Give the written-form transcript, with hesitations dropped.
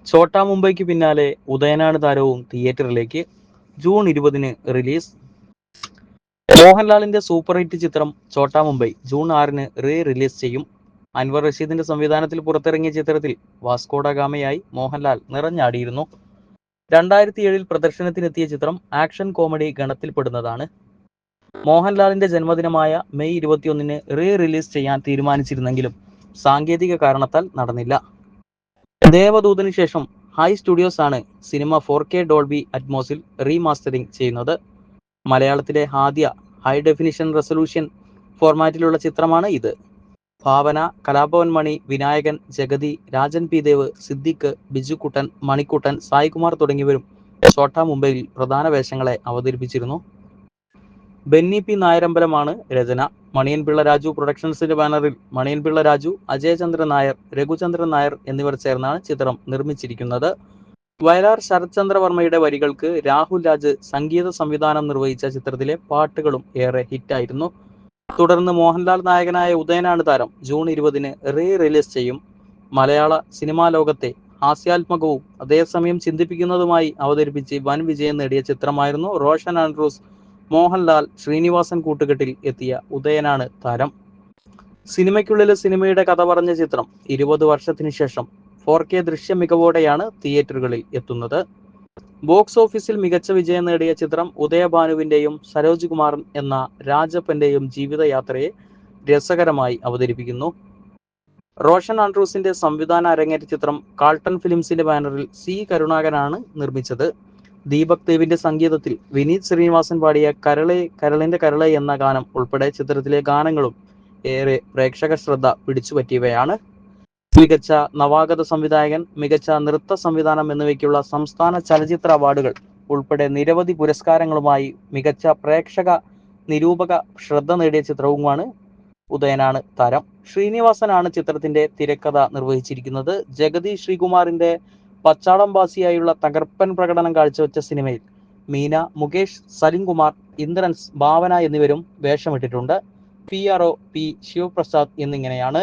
ഛോട്ടാ മുംബൈക്ക് പിന്നാലെ ഉദയനാട് താരവും തിയേറ്ററിലേക്ക്. ജൂൺ 20-ന് റിലീസ്. മോഹൻലാലിന്റെ സൂപ്പർ ഹിറ്റ് ചിത്രം ഛോട്ടാ മുംബൈ ജൂൺ 6-ന് റിലീസ് ചെയ്യും. അൻവർ റഷീദിന്റെ സംവിധാനത്തിൽ പുറത്തിറങ്ങിയ ചിത്രത്തിൽ വാസ്കോഡ ഗാമയായി മോഹൻലാൽ നിറഞ്ഞാടിയിരുന്നു. 2007-ൽ പ്രദർശനത്തിനെത്തിയ ചിത്രം ആക്ഷൻ കോമഡി ഗണത്തിൽപ്പെടുന്നതാണ്. മോഹൻലാലിന്റെ ജന്മദിനമായ മെയ് 21-ന് റിലീസ് ചെയ്യാൻ തീരുമാനിച്ചിരുന്നെങ്കിലും സാങ്കേതിക കാരണത്താൽ നടന്നില്ല. ദേവദൂതന് ശേഷം ഹൈ സ്റ്റുഡിയോസ് ആണ് സിനിമ 4K ഡോൾബി അറ്റ്മോസിൽ റീമാസ്റ്ററിംഗ് ചെയ്യുന്നത്. മലയാളത്തിലെ ആദ്യ ഹൈ ഡെഫിനിഷൻ റെസൊല്യൂഷൻ ഫോർമാറ്റിലുള്ള ചിത്രമാണ് ഇത്. ഭാവന, കലാഭവൻ മണി, വിനായകൻ, ജഗതി, രാജൻ പി ദേവ്, സിദ്ദിഖ്, ബിജുക്കുട്ടൻ, മണിക്കുട്ടൻ, സായികുമാർ തുടങ്ങിയവരും ഛോട്ടാ മുംബൈയിൽ പ്രധാന വേഷങ്ങളെ അവതരിപ്പിച്ചിരുന്നു. ബെന്നി പി നായരമ്പലമാണ് രചന. മണിയൻപിള്ള രാജു പ്രൊഡക്ഷൻസിന്റെ ബാനറിൽ മണിയൻപിള്ള രാജു, അജയചന്ദ്രൻ നായർ, രഘുചന്ദ്രൻ നായർ എന്നിവർ ചേർന്നാണ് ചിത്രം നിർമ്മിച്ചിരിക്കുന്നത്. വയലാർ ശരത്ചന്ദ്രവർമ്മയുടെ വരികൾക്ക് രാഹുൽ രാജ് സംഗീത സംവിധാനം നിർവഹിച്ച ചിത്രത്തിലെ പാട്ടുകളും ഏറെ ഹിറ്റായിരുന്നു. തുടർന്ന് മോഹൻലാൽ നായകനായ ഉദയനാണ് താരം ജൂൺ 20-ന് റിലീസ് ചെയ്യും. മലയാള സിനിമാ ലോകത്തെ ഹാസ്യാത്മകവും അതേസമയം ചിന്തിപ്പിക്കുന്നതുമായി അവതരിപ്പിച്ച് വൻ വിജയം നേടിയ ചിത്രമായിരുന്നു റോഷൻ ആൻഡ്രൂസ് മോഹൻലാൽ ശ്രീനിവാസൻ കൂട്ടുകെട്ടിൽ എത്തിയ ഉദയനാണ് താരം. സിനിമയ്ക്കുള്ളിലെ സിനിമയുടെ കഥ പറഞ്ഞ ചിത്രം 20 വർഷത്തിനു ശേഷം 4K ദൃശ്യ മികവോടെയാണ് തിയേറ്ററുകളിൽ എത്തുന്നത്. ബോക്സ് ഓഫീസിൽ മികച്ച വിജയം നേടിയ ചിത്രം ഉദയഭാനുവിന്റെയും സരോജ് കുമാർ എന്ന രാജപ്പന്റെയും ജീവിതയാത്രയെ രസകരമായി അവതരിപ്പിക്കുന്നു. റോഷൻ ആൻഡ്രൂസിന്റെ സംവിധാന അരങ്ങേറ്റ ചിത്രം കാൾട്ടൺ ഫിലിംസിന്റെ ബാനറിൽ സി കരുണാകരനാണ് നിർമ്മിച്ചത്. ദീപക് ദേവിന്റെ സംഗീതത്തിൽ വിനീത് ശ്രീനിവാസൻ പാടിയ കരളെ കരളിന്റെ കരളെ എന്ന ഗാനം ഉൾപ്പെടെ ചിത്രത്തിലെ ഗാനങ്ങളും ഏറെ പ്രേക്ഷക ശ്രദ്ധ പിടിച്ചുപറ്റിയവയാണ്. മികച്ച നവാഗത സംവിധായകൻ, മികച്ച നൃത്ത സംവിധാനം എന്നിവയ്ക്കുള്ള സംസ്ഥാന ചലച്ചിത്ര അവാർഡുകൾ ഉൾപ്പെടെ നിരവധി പുരസ്കാരങ്ങളുമായി മികച്ച പ്രേക്ഷക നിരൂപക ശ്രദ്ധ നേടിയ ചിത്രവുമാണ് ഉദയനാണ് താരം. ശ്രീനിവാസനാണ് ചിത്രത്തിന്റെ തിരക്കഥ നിർവഹിച്ചിരിക്കുന്നത്. ജഗതി ശ്രീകുമാറിന്റെ പച്ചാളം ബാസിയായുള്ള തകർപ്പൻ പ്രകടനം കാഴ്ചവെച്ച സിനിമയിൽ മീന, മുകേഷ്, സലിംകുമാർ, ഇന്ദ്രൻസ്, ഭാവന എന്നിവരും വേഷമിട്ടിട്ടുണ്ട്. PRO P ശിവപ്രസാദ് എന്നിങ്ങനെയാണ്.